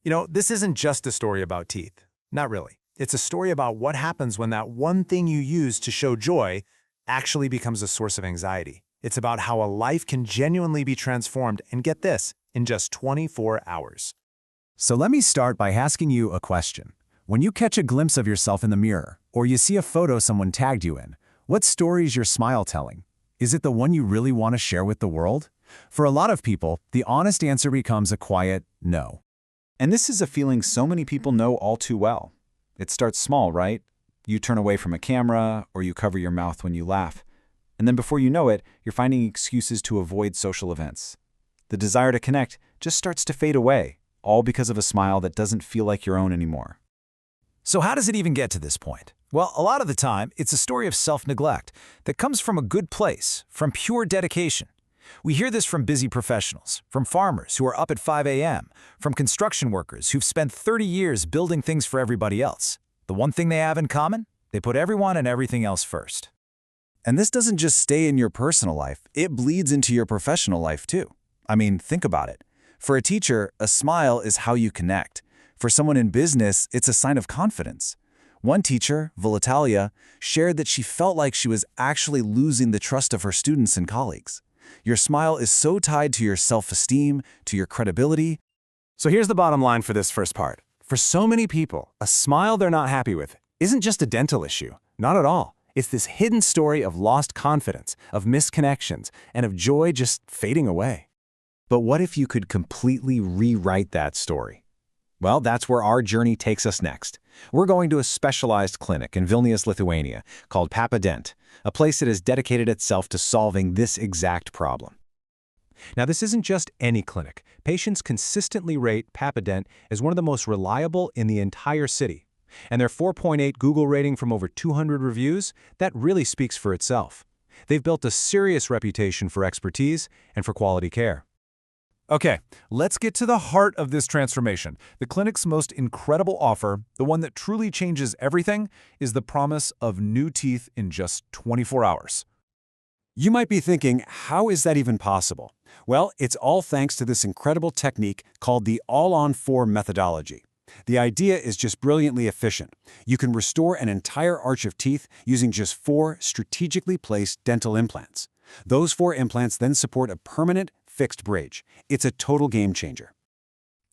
This isn't just a story about teeth. Not really. It's a story about what happens when that one thing you use to show joy actually becomes a source of anxiety. It's about how a life can genuinely be transformed, and get this, in just 24 hours. So let me start by asking you a question. When you catch a glimpse of yourself in the mirror, or you see a photo someone tagged you in, what story is your smile telling? Is it the one you really want to share with the world? For a lot of people, the honest answer becomes a quiet no. And this is a feeling so many people know all too well. It starts small, right? You turn away from a camera, or you cover your mouth when you laugh. And then before you know it, you're finding excuses to avoid social events. The desire to connect just starts to fade away, all because of a smile that doesn't feel like your own anymore. So how does it even get to this point? Well, a lot of the time, it's a story of self-neglect that comes from a good place, from pure dedication. We hear this from busy professionals, from farmers who are up at 5 a.m., from construction workers who've spent 30 years building things for everybody else. The one thing they have in common? They put everyone and everything else first. And this doesn't just stay in your personal life, it bleeds into your professional life too. I mean, think about it. For a teacher, a smile is how you connect. For someone in business, it's a sign of confidence. One teacher, Volatalia, shared that she felt like she was actually losing the trust of her students and colleagues. Your smile is so tied to your self-esteem, to your credibility. So here's the bottom line for this first part. For so many people, a smile they're not happy with isn't just a dental issue. Not at all. It's this hidden story of lost confidence, of misconnections, and of joy just fading away. But what if you could completely rewrite that story? Well, that's where our journey takes us next. We're going to a specialized clinic in Vilnius, Lithuania, called Papadent, a place that has dedicated itself to solving this exact problem. Now, this isn't just any clinic. Patients consistently rate Papadent as one of the most reliable in the entire city. And their 4.8 Google rating from over 200 reviews, that really speaks for itself. They've built a serious reputation for expertise and for quality care. Okay, let's get to the heart of this transformation. The clinic's most incredible offer, the one that truly changes everything, is the promise of new teeth in just 24 hours. You might be thinking, how is that even possible? Well, it's all thanks to this incredible technique called the All-on-4 methodology. The idea is just brilliantly efficient. You can restore an entire arch of teeth using just 4 strategically placed dental implants. Those 4 implants then support a permanent, fixed bridge. It's a total game changer.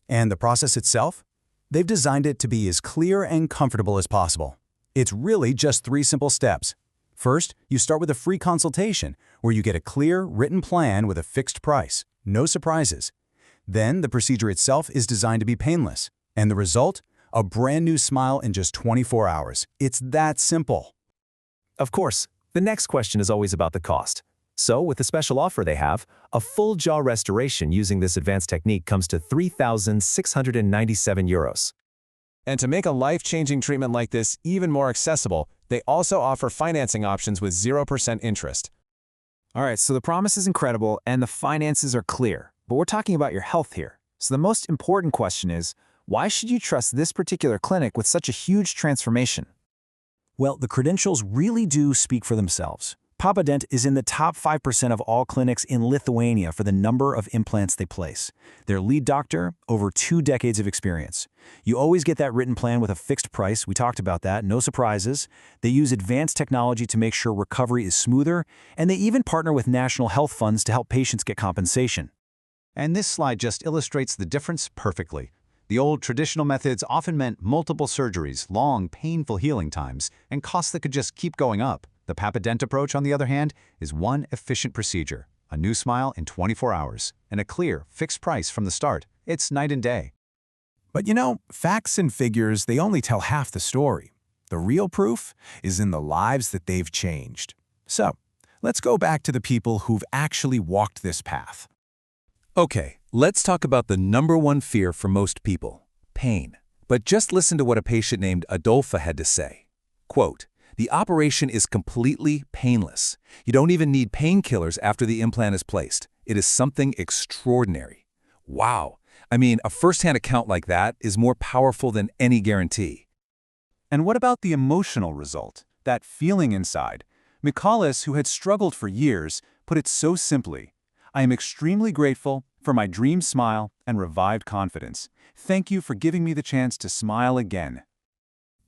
And the process itself? They've designed it to be as clear and comfortable as possible. It's really just 3 simple steps. First, you start with a free consultation where you get a clear, written plan with a fixed price. No surprises. Then, the procedure itself is designed to be painless. And the result? A brand new smile in just 24 hours. It's that simple. Of course, the next question is always about the cost. So, with the special offer they have, a full jaw restoration using this advanced technique comes to €3,697. And to make a life-changing treatment like this even more accessible, they also offer financing options with 0% interest. All right, so the promise is incredible and the finances are clear, but we're talking about your health here. So the most important question is, why should you trust this particular clinic with such a huge transformation? Well, the credentials really do speak for themselves. Papadent is in the top 5% of all clinics in Lithuania for the number of implants they place. Their lead doctor, over 2 decades of experience. You always get that written plan with a fixed price. We talked about that. No surprises. They use advanced technology to make sure recovery is smoother, and they even partner with national health funds to help patients get compensation. And this slide just illustrates the difference perfectly. The old traditional methods often meant multiple surgeries, long, painful healing times, and costs that could just keep going up. The Papadent approach, on the other hand, is one efficient procedure, a new smile in 24 hours, and a clear, fixed price from the start. It's night and day. But facts and figures, they only tell half the story. The real proof is in the lives that they've changed. So, let's go back to the people who've actually walked this path. Okay, let's talk about the #1 fear for most people, pain. But just listen to what a patient named Adolfa had to say. Quote, "The operation is completely painless. You don't even need painkillers after the implant is placed. It is something extraordinary." Wow. I mean, a first-hand account like that is more powerful than any guarantee. And what about the emotional result? That feeling inside? Michalis, who had struggled for years, put it so simply: "I am extremely grateful for my dream smile and revived confidence. Thank you for giving me the chance to smile again."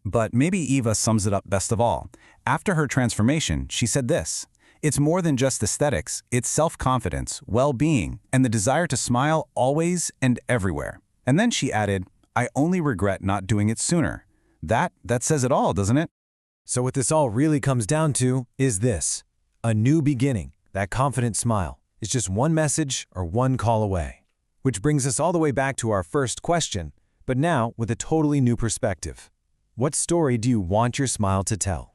But maybe Eva sums it up best of all. After her transformation, she said this: "It's more than just aesthetics, it's self-confidence, well-being, and the desire to smile always and everywhere." And then she added, "I only regret not doing it sooner." That says it all, doesn't it? So what this all really comes down to is this: a new beginning. That confident smile is just one message or one call away. Which brings us all the way back to our first question, but now with a totally new perspective. What story do you want your smile to tell?